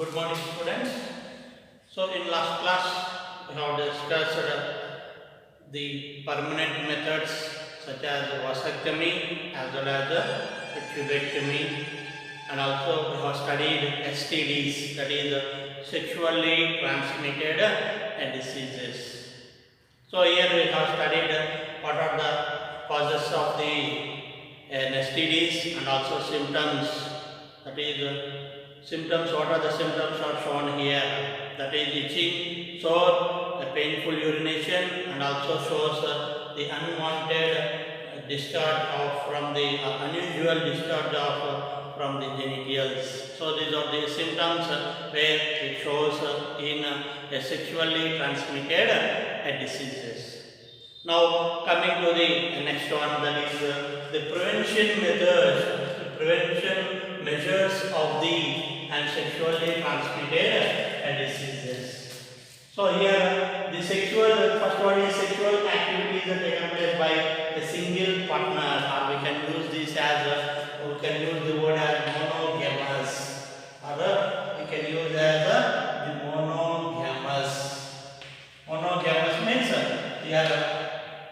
Good morning, students. So, in last class, we have discussed the permanent methods such as vasectomy as well as tubectomy, and also we have studied STDs, that is sexually transmitted diseases. So, here we have studied what are the causes of the STDs and also symptoms, that is symptoms. What are the symptoms are shown here, that is itching, sore, painful urination, and also shows the unwanted discharge from the unusual discharge from the genitals. So these are the symptoms where it shows in sexually transmitted diseases. Now coming to the next one, that is the prevention methods, prevention measures of the sexually transmitted diseases. So here the first one is sexual activities that taken place by a single partner, or we can use this as we can use the word as monogamous, or we can use as the monogamous. Monogamous means here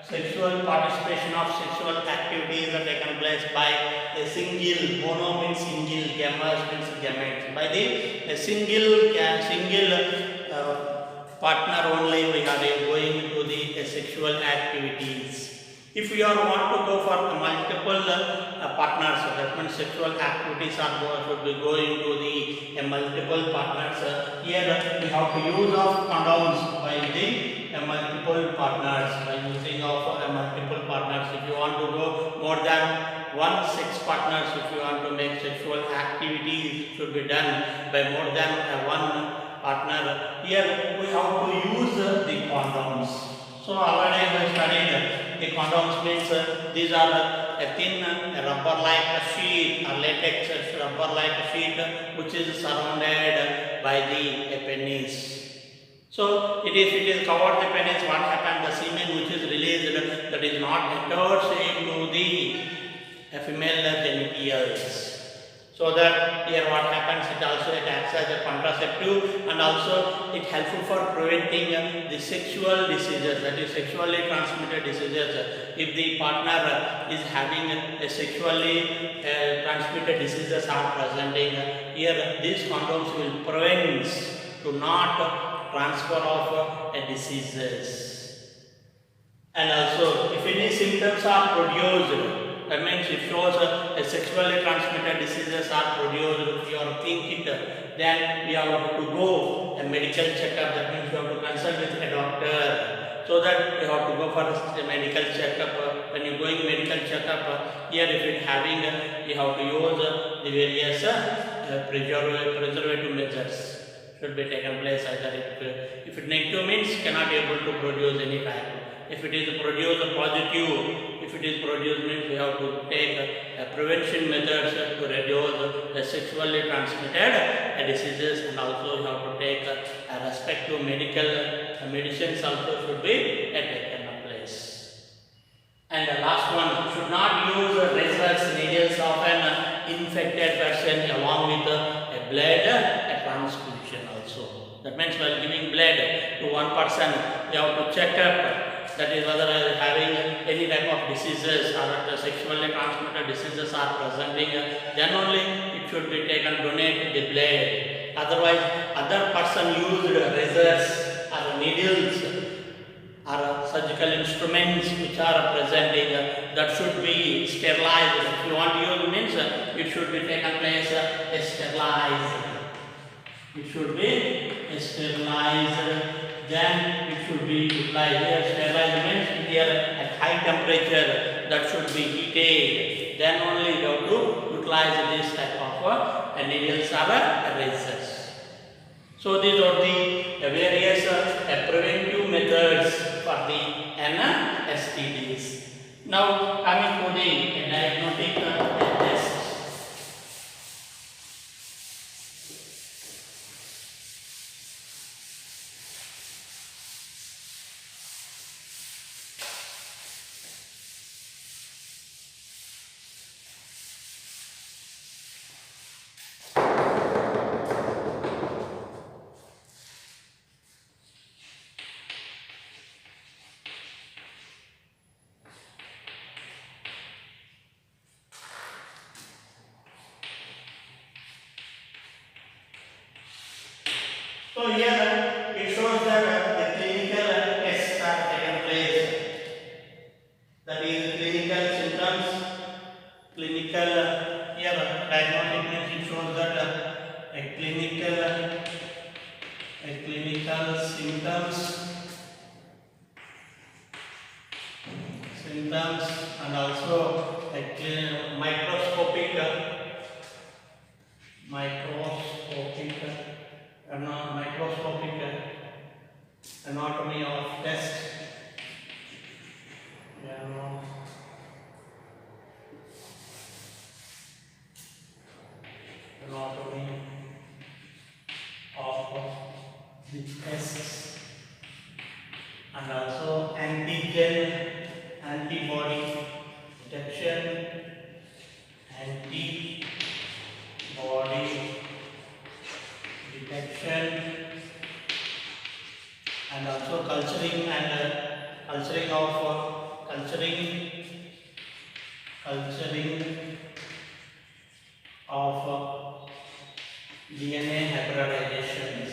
sexual participation of sexual activities are taken place by a single, mono means single, gammas means gametes, by the single partner only we are going to the sexual activities. If we want to go for multiple partners, that means sexual activities should be going to the multiple partners. Here we have to use of condoms by the multiple partners, by using of multiple partners. If you want to go more than one sex partners, if you want to make sexual activities should be done by more than one partner, here we have to use the condoms. So already we studied the condoms means these are a thin rubber-like sheet or latex rubber-like sheet which is surrounded by the penis. So it is covered the penis. What happens? The semen which is released, that is not entered into the female genitals. So that here what happens, it acts as a contraceptive, and also it helpful for preventing the sexual diseases, that is sexually transmitted diseases. If the partner is having a sexually transmitted diseases are presenting, here these condoms will prevent to not transfer of diseases. And also if any symptoms are produced, that means it shows sexually transmitted diseases are produced, if you are thinking it, then we have to go a medical checkup. That means you have to consult with a doctor, so that you have to go for a medical checkup. When you are going medical checkup, here if it having, you have to use the various preservative measures should be taken place. Either if it negative means cannot be able to produce any type. If it is produced positive, if it is produced means we have to take prevention methods to reduce sexually transmitted diseases, and also you have to take respective medical medicines also should be taken place. And the last one, should not use razors, needles of an infected person along with a blood transfusion also. That means while giving blood to one person, you have to check up, that is whether having any type of diseases or the sexually transmitted diseases are presenting, then only it should be taken, donate the blood. Otherwise, other person used razors or needles or surgical instruments which are presenting, that should be sterilized. If you want to use means it should be taken place sterilized. It should be sterilized. Then it should be utilized. Here sterilized means here at high temperature, that should be heated. Then only you have to utilize this type of needles or razors. So these are the various preventive methods for the STDs. Now coming to the diagnostic tests. So here it shows that the clinical tests are taken place. That is clinical symptoms, clinical here diagnostic means it shows that a clinical symptoms and also a microscopic anatomy of test. Anatomy of the tests and also antibody detection, and also culturing of DNA hybridizations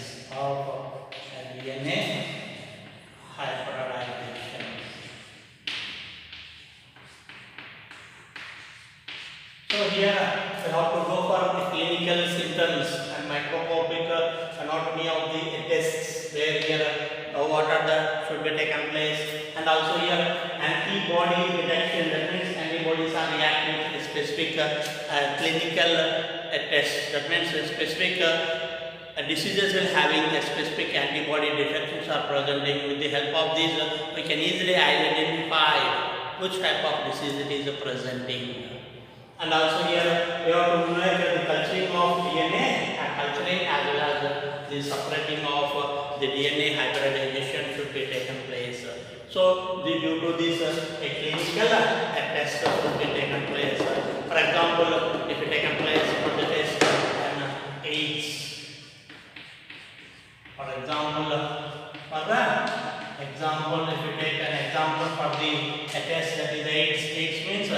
So here we have to go for the clinical symptoms and microscopic anatomy of the tests, where here what are the should be taken place, and also here antibody detection. That means antibodies are reacting to specific clinical test. That means specific diseases will having a specific antibody detections are presenting. With the help of these, we can easily identify which type of disease it is presenting. And also here we have to make the culturing of DNA and culturing as well as the separating of the DNA hybridization should be taken place. So due to this a clinical test should be taken place. For example, if it taken place for the test AIDS. For example, if you take an example for the test that is AIDS means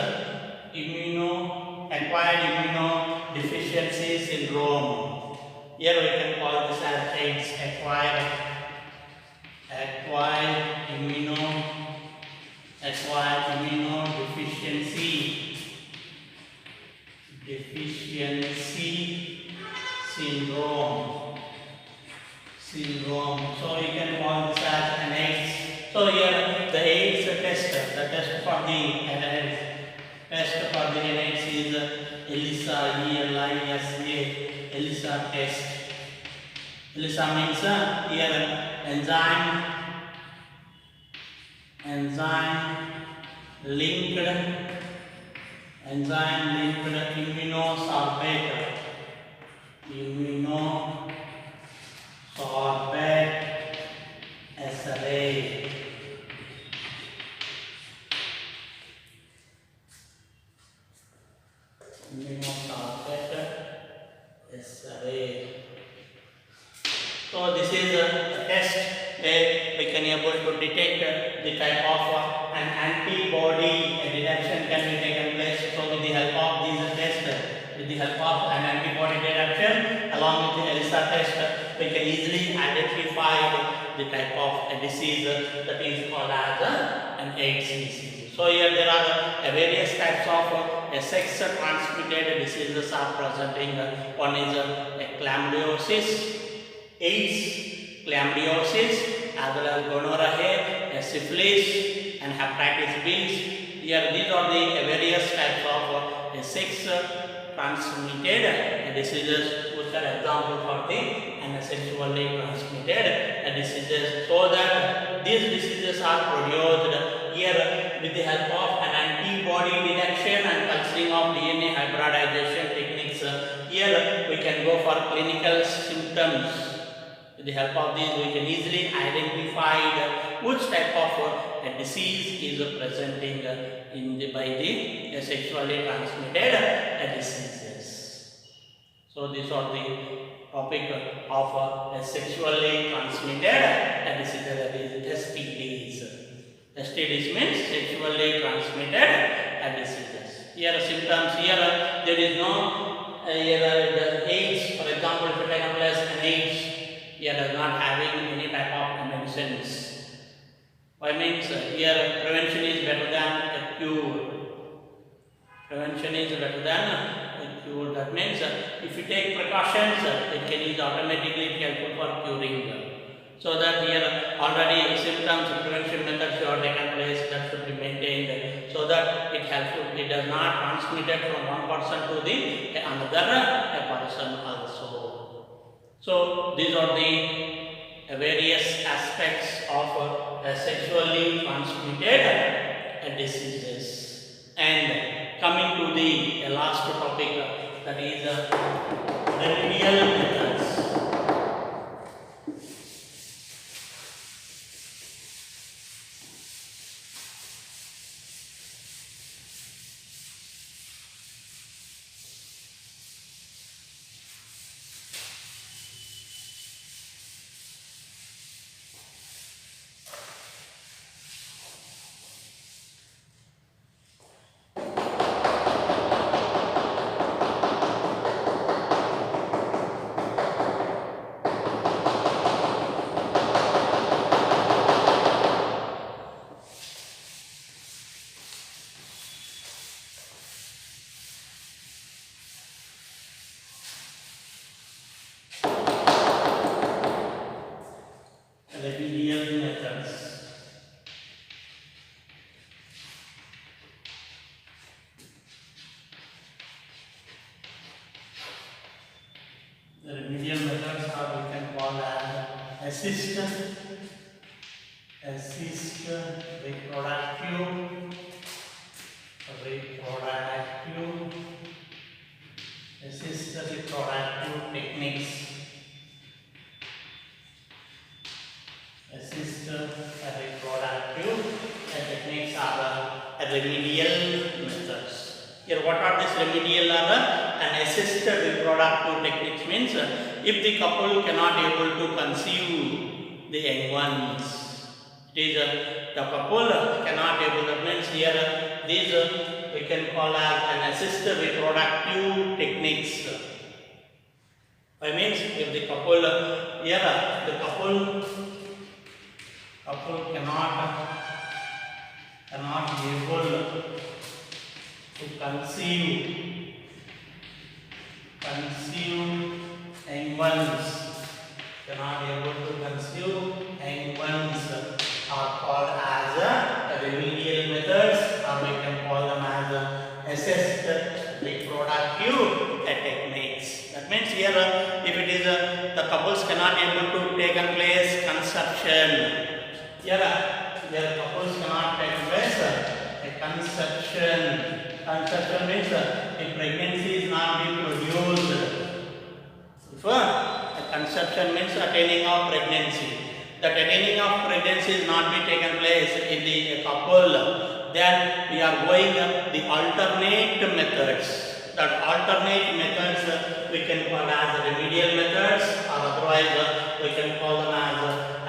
acquired immunodeficiency syndrome. Here we can call this as AIDS, acquired immunodeficiency syndrome. So you can call this as an AIDS. So here the AIDS test, the test for the AIDS is ELISA, ELISA test. ELISA means here enzyme linked immunosorbate assay. So this is a test where we can able to detect the type of an antibody detection can be taken place. So with the help of these tests, with the help of an antibody detection along with the ELISA test, we can easily identify the type of a disease that is called as an AIDS disease. So here there are various types of sex transmitted diseases are presenting. One is chlamydosis, AIDS, as well as gonorrhea, syphilis, and hepatitis B. Here these are the various types of sex transmitted diseases, which are example for the sexually transmitted diseases. So that these diseases are produced here with the help of an antibody detection and culturing of DNA hybridization techniques. Here we can go for clinical symptoms. With the help of these, we can easily identify which type of disease is presenting by the sexually transmitted diseases. So these are the topic of sexually transmitted diseases, that is STDs. STDs means sexually transmitted diseases. Here symptoms, here there is no the AIDS. For example, if you take a place an AIDS, here does not having any type of medicines. Why means here prevention is better than a cure. Prevention is better than a cure. That means if you take precautions, it is automatically helpful for curing. So that here already symptoms prevention methods are taken place that should be maintained, so that it helpful. It does not transmitted from one person to the another person also. So these are the various aspects of sexually transmitted diseases. And coming to the last topic, that is remedial methods. Remedial methods. The remedial methods are we can call as assist reproductive techniques. Assist reproductive techniques are remedial methods. Here, what are these remedial and assisted reproductive techniques means if the couple cannot able to conceive the young ones, it is the couple cannot able. That means here these we can call as an assisted reproductive techniques. I means if the couple here the couple cannot be able to conceive young ones, cannot be able to conceive young ones are called as remedial methods, or we can call them as assisted reproductive techniques. That means here if it is the couples cannot able to take place conception. Here couples cannot take place a conception. Conception means if pregnancy is not being produced. If a conception means attaining of pregnancy. That attaining of pregnancy is not be taken place in the couple. Then we are going the alternate methods. That alternate methods we can call as remedial methods, or otherwise we can call them as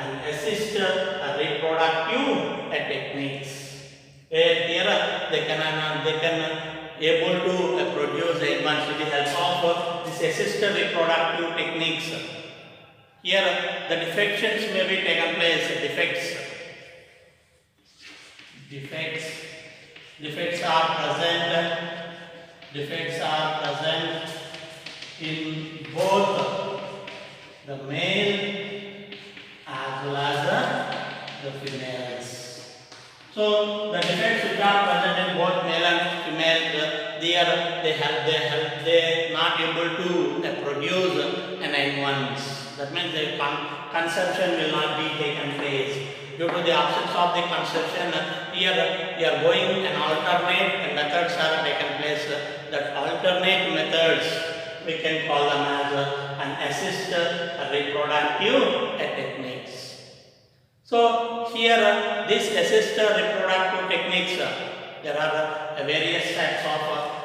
an assisted reproductive techniques. Where here they can able to produce young ones with the help of this assisted reproductive techniques. Here the defections may be taken place. Defects are present in both the male as well as the females. So the defects which are present in both male and female, they not able to produce an young ones. That means the conception will not be taken place. Due to the absence of the conception, here we are going an alternate methods are taken place. That alternate methods we can call them as an assisted reproductive techniques. So here this assisted reproductive techniques, there are various types of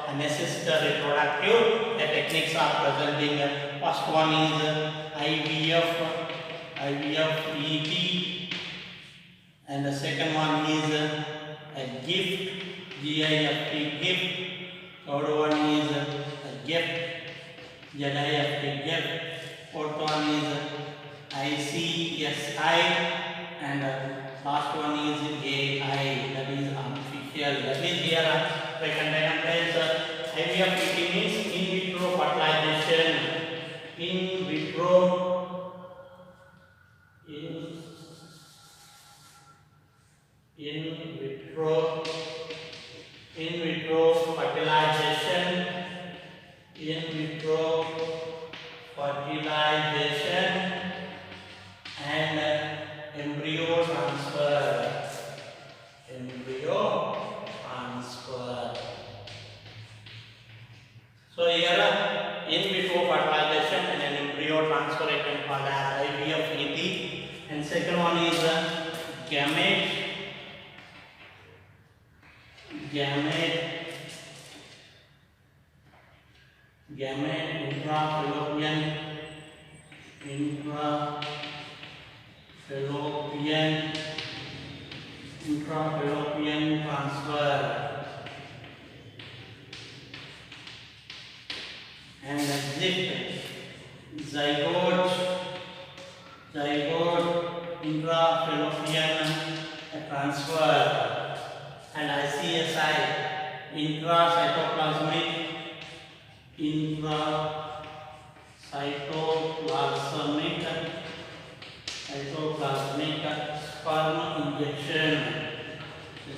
an assisted reproductive techniques are presenting. First one is IVF, ET, and the second one is a gift, GIFT, gift. Third one is a gift, ZIFT, gift. Fourth one is ICSI, and last one is AI, that is artificial. That means here we can recognize IVF meeting means in vitro fertilization. In vitro, in vitro, in vitro fertilization, in vitro fertilization and embryo transfer, embryo transfer. So here in vitro fertilization and an embryo transfer I can call as IVF. And second one is gamete, intrafallopian transfer, and zygote intrafallopian transfer, and ICSI intracytoplasmic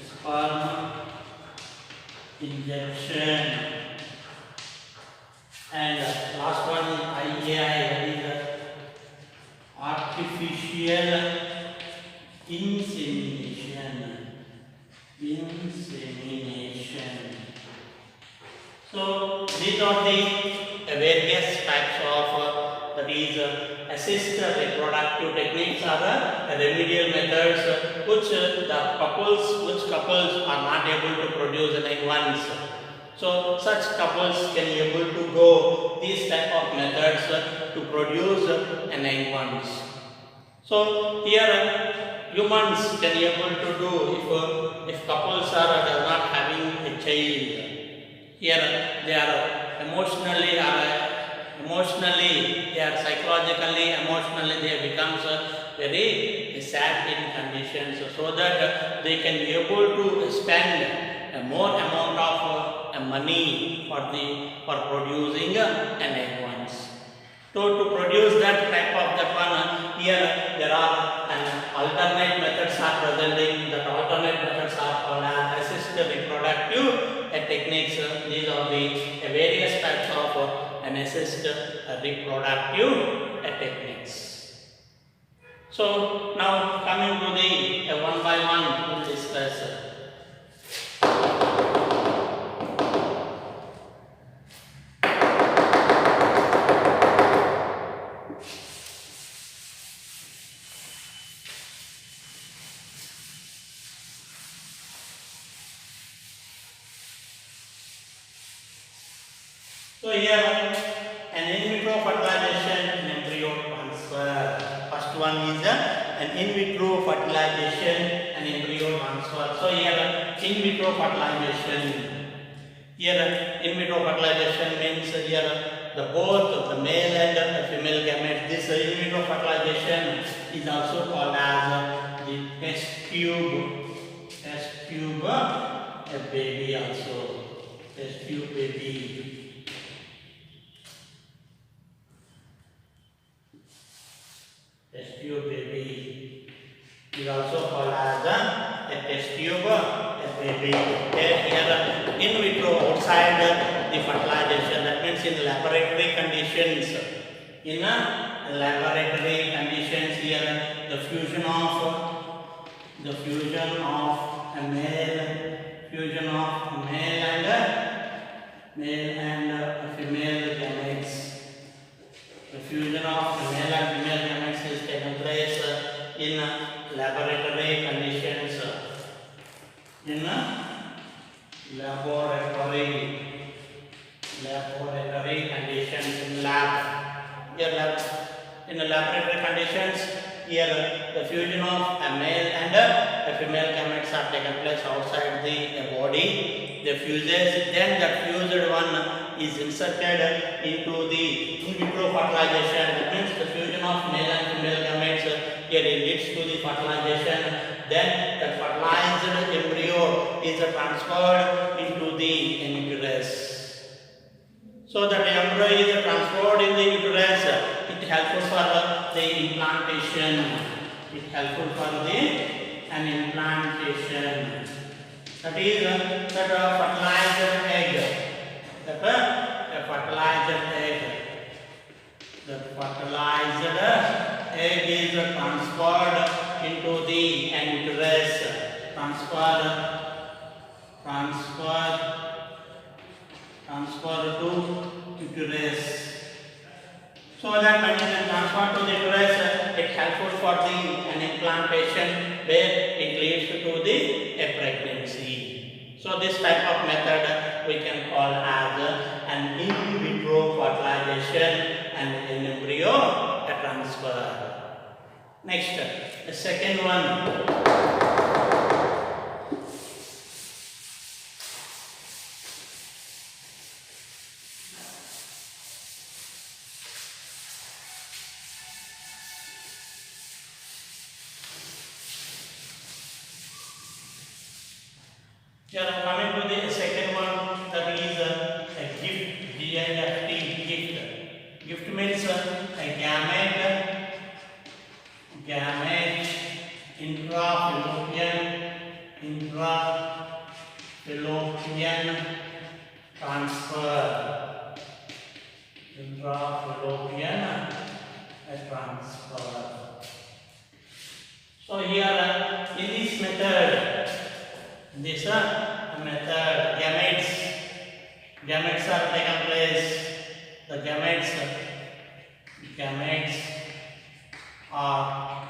sperm injection, and last one is IAI, that is artificial insemination. So these are the various types of that is assisted reproductive techniques are remedial methods which couples are not able to produce young ones. So such couples can be able to go these type of methods to produce young ones. So here humans can be able to do if couples are not having a child. Here they are emotionally, they are psychologically, emotionally they becomes very sad in conditions, so that they can be able to spend a more amount of money for producing an egg ones. So to produce that type of that one, here there are alternate methods are presenting. That alternate methods are called as assisted reproductive techniques. These are the various types of an assisted reproductive techniques. So now coming to the one by one we'll discuss. So here an in vitro fertilization and embryo transfer. First one is an in vitro fertilization and embryo transfer. So here in vitro fertilization. Here in vitro fertilization means here the both the male and the female gametes. This in vitro fertilization is also called as the test tube baby also. Test tube baby. Test tube baby is also called as a test tube baby. Here in vitro outside the fertilization, that means in laboratory conditions. In laboratory conditions, here the fusion of a male and a female gametes. The fusion of male and female gametes is taken place in laboratory conditions. In laboratory conditions in lab. Here in the laboratory conditions, here the fusion of a male and a female gametes are taken place outside the body. The fuses, then the fused one is inserted into the in vitro fertilization. That means the fusion of male and female gametes here it leads to the fertilization. Then the fertilized embryo is transferred into the uterus. So that embryo is transferred in the uterus. It helpful for the implantation. It helpful for the implantation. That is that fertilized egg. That a fertilized egg. The fertilized egg is transferred into the uterus. Transfer to uterus. So that when it is transferred to the uterus, it helpful for the implantation where it leads to the pregnancy. So this type of method we can call as an in vitro fertilization and an embryo transfer. Next, the second one. Here I am coming to the second one, that is a gift, G-I-F-T, gift. Gift means a gamete, intrafallopian transfer. Intrafallopian transfer. So here in this method, gametes are taken place. The gametes are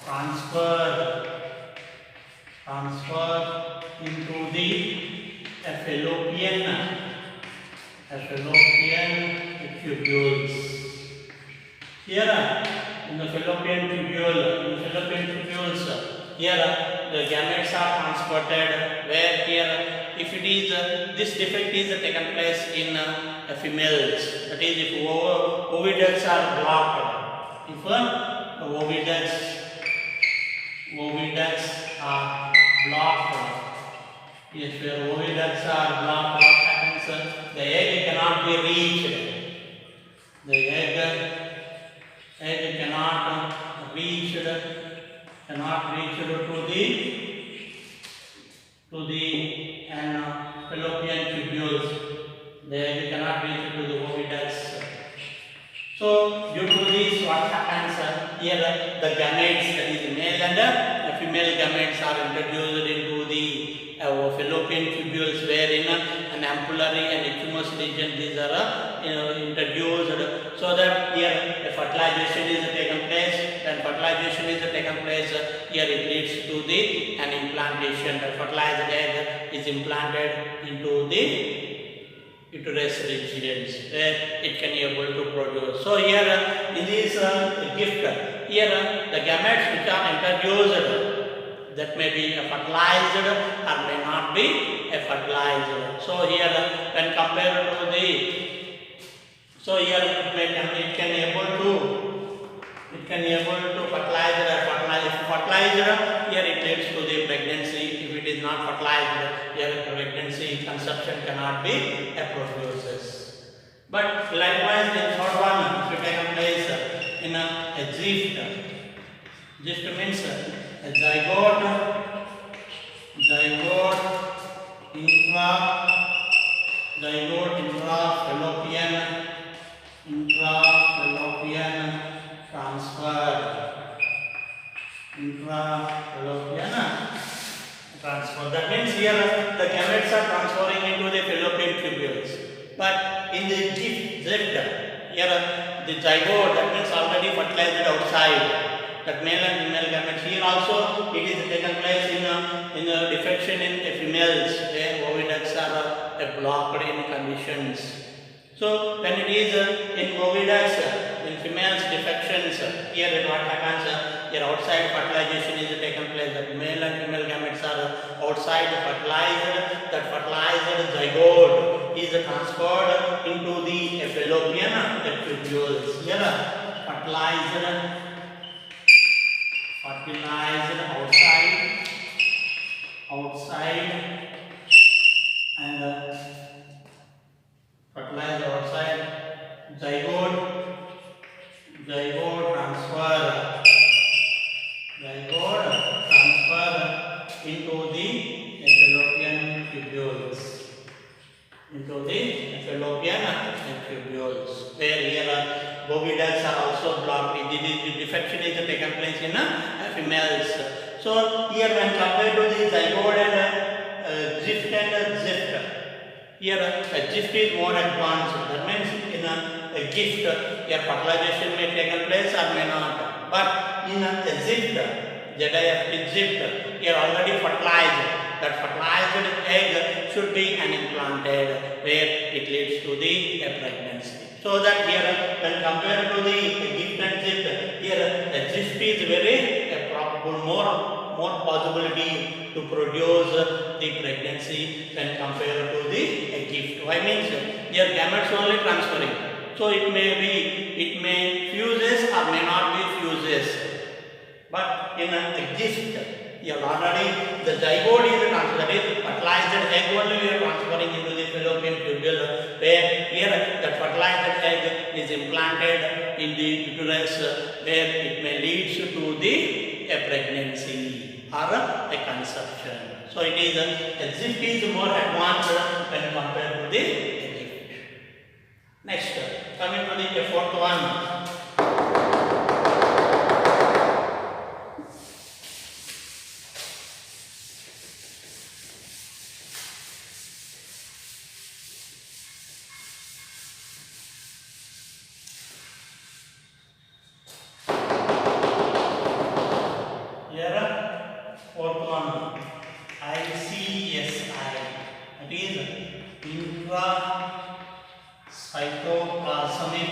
transferred into the fallopian tubules. Here in the fallopian tubules, here the gametes are transported. Where here, if it is this defect is taken place in females, that is if oviducts are blocked. If oviducts are blocked, yes, where oviducts are blocked, what happens? The egg cannot be reached. The egg cannot reach to the fallopian tubules. The egg cannot reach to the oviducts. So due to this, what happens here? The gametes, that is male and female gametes, are introduced into the fallopian tubules, wherein an ampullary and ecchymous region these are introduced, so that here a fertilization is taken place. When fertilization is taken place, here it leads to the implantation. The fertilized egg is implanted into the uterus regions where it can be able to produce. So here in this gift, here the gametes which are introduced, that may be fertilized or may not be fertilized. So here when compared to the, so here it can able to fertilize or fertilize. If fertilized, here it leads to the pregnancy. If it is not fertilized, here pregnancy conception cannot be produced. But likewise, the third one, if it takes place in a gift means a zygote intrafallopian transfer. That means here the gametes are transferring into the fallopian tubules. But in the gift, here the zygote, that means already fertilized outside. That male and female gametes. Here also it is taken place in a defection in females, where oviducts are blocked in conditions. So when it is in oviducts, in females defections, here what happens? Here outside fertilization is taken place. That male and female gametes are outside fertilized. That fertilized zygote is transferred into the fallopian tubules. Here fertilized outside and fertilized outside zygote transfer into the fallopian tubules. Where here boviducts are also blocked. The defection is taken place in females. So here when compared to the zygote and gift here a gift is more advanced. That means in a gift here fertilization may take place or may not. But in a gift, here already fertilized. That fertilized egg should be implanted where it leads to the pregnancy. So that here when compared to the gift and gift, here the gift is very probable, more possibility to produce the pregnancy when compared to the gift. Why means here gametes only transferring. So it may fuses or may not be fuses. But in a gift, here already the zygote is transferred, that is fertilized egg only we are transferring into the fallopian tubule, where here that fertilized egg is implanted in the uterus, where it may lead to the pregnancy or a conception. So it is a gift is more advanced when compared to the gift. Next, coming to the fourth one. It is intracytoplasmic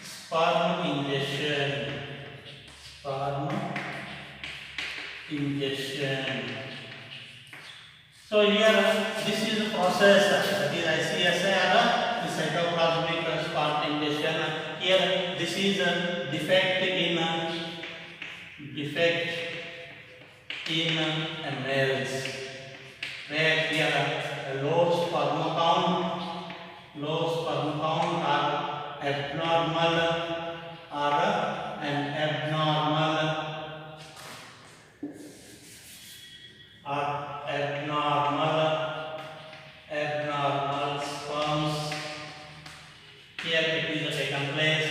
sperm ingestion. So here this is the process, that is ICSI or the cytoplasmic sperm ingestion. Here this is a defect in males, where here low sperm count are abnormal sperms. Here it is taken place.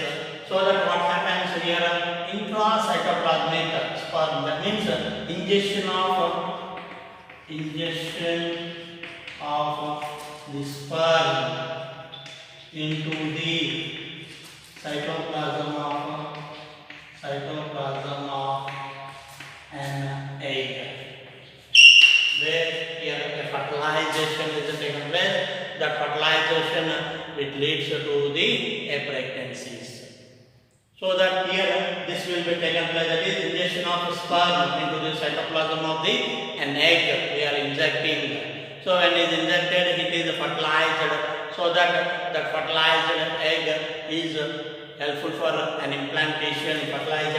So that what happens here, intracytoplasmic sperm, that means ingestion of the sperm into the cytoplasm of an egg, where here a fertilization is taken place. That fertilization which leads to the pregnancies. So that here this will be taken place, that is injection of sperm into the cytoplasm of an egg we are injecting. So when it is injected, it is fertilized, so that fertilized egg is helpful for an implantation. Fertilized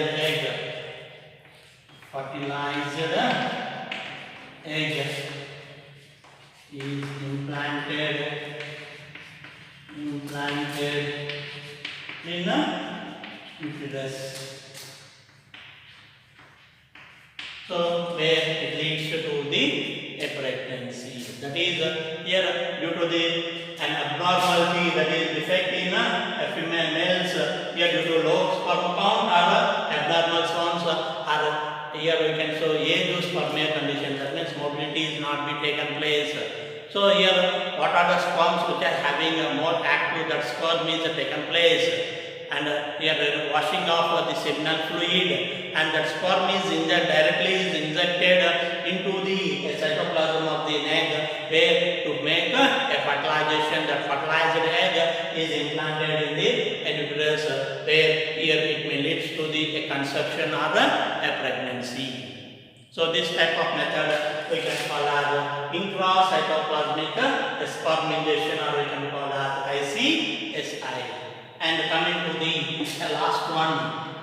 egg is implanted in a uterus. So where it leads to the pregnancy. That is here due to an abnormality, that is defect in female males, here due to low sperm count or abnormal sperms, or here we can show azoospermia condition, that means mobility is not be taken place. So here what are the sperms which are having a more active, that sperm is taken place, and here washing off the seminal fluid, and that sperm is directly injected into the cytoplasm of the egg, where to make a fertilization. That fertilized egg is implanted in the uterus, where here it may lead to the conception or a pregnancy. So this type of method we can call as intracytoplasmic spermidation, or we can call as ICSI. And coming to the last one,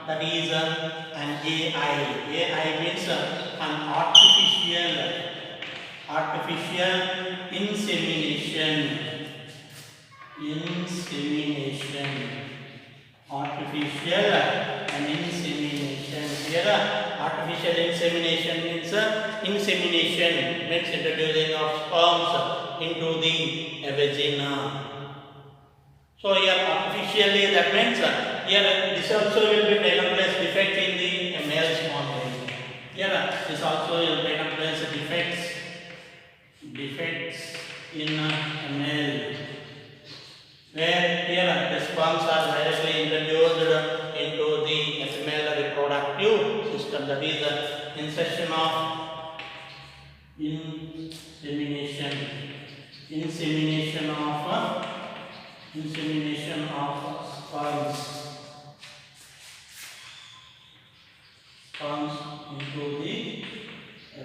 that is an AI. AI means an artificial insemination. Artificial and insemination. Here, artificial insemination means introducing of sperms into the vagina. So here artificially, that means here this also will be taken place defect in the male sperm. Here this also will taken place defects in male, where here the sperms are directly introduced into the female reproductive system. That is insertion of insemination of sperms into the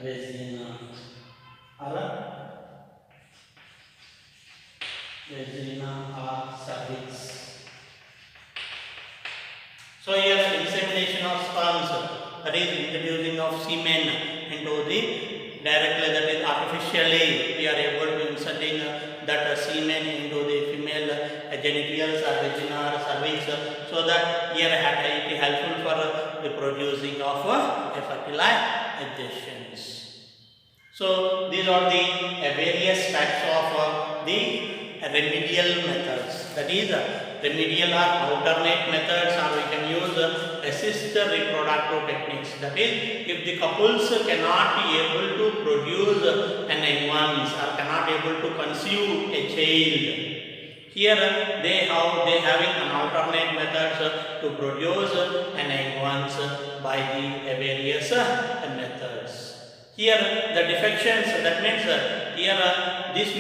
vagina or cervix. So here insemination of sperms, that is introducing of semen into the directly, that is artificially we are able to inserting that semen into the female genitals or vagina or cervix, so that here it is helpful for the producing of fertilizations. So these are the various types of the remedial methods. That is remedial or alternate methods, or we can use assisted reproductive techniques. That is, if the couples cannot be able to produce an young ones or cannot able to conceive a child, here they having an alternate methods to produce an young ones by the various methods. Here the defections, that means here these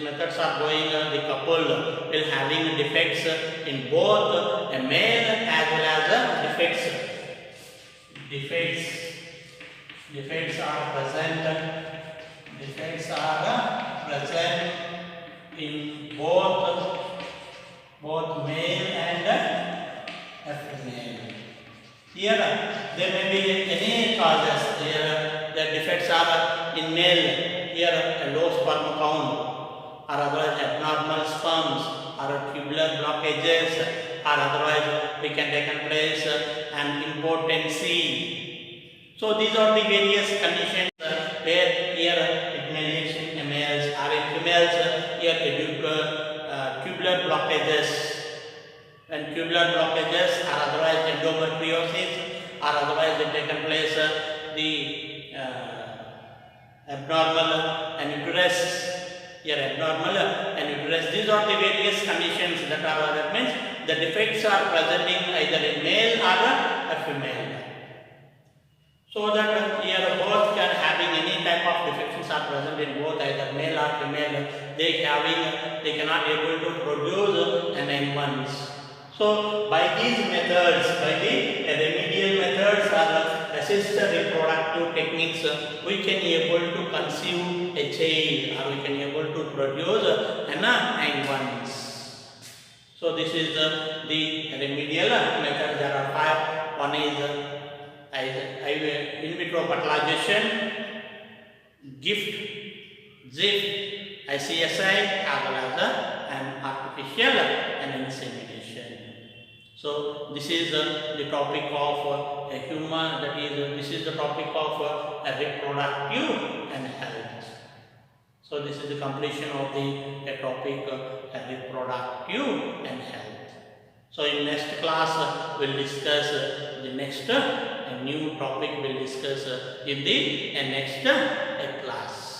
methods are going, the couple will having defects in both a male as well as defects are present in both male and female. Here there may be any causes. Here the defects are in male, here a low sperm count, or otherwise abnormal sperms, or tubular blockages, or otherwise we can take place an impotency. So these are the various conditions where here it may lead in males, or in females here tubular blockages. When tubular blockages, or otherwise endometriosis, or otherwise they taken place the abnormal aneurysm. Here abnormal aneurysm. These are the various conditions that means the defects are presenting either in male or a female. So that here both can having any type of defections are present in both either male or female. They cannot able to produce an young ones. So by these methods, by the remedial methods or assisted reproductive techniques, we can able to conceive a child, or we can able to produce an young ones. So this is the remedial method. There are 5. One is in vitro fertilization, gift, ZIF, ICSI, as well as an artificial insemination. So this is the topic of a human, that is this is the topic of reproductive and health. So this is the completion of the topic reproductive and health. So in next class we'll discuss the next new topic we'll discuss in the next class.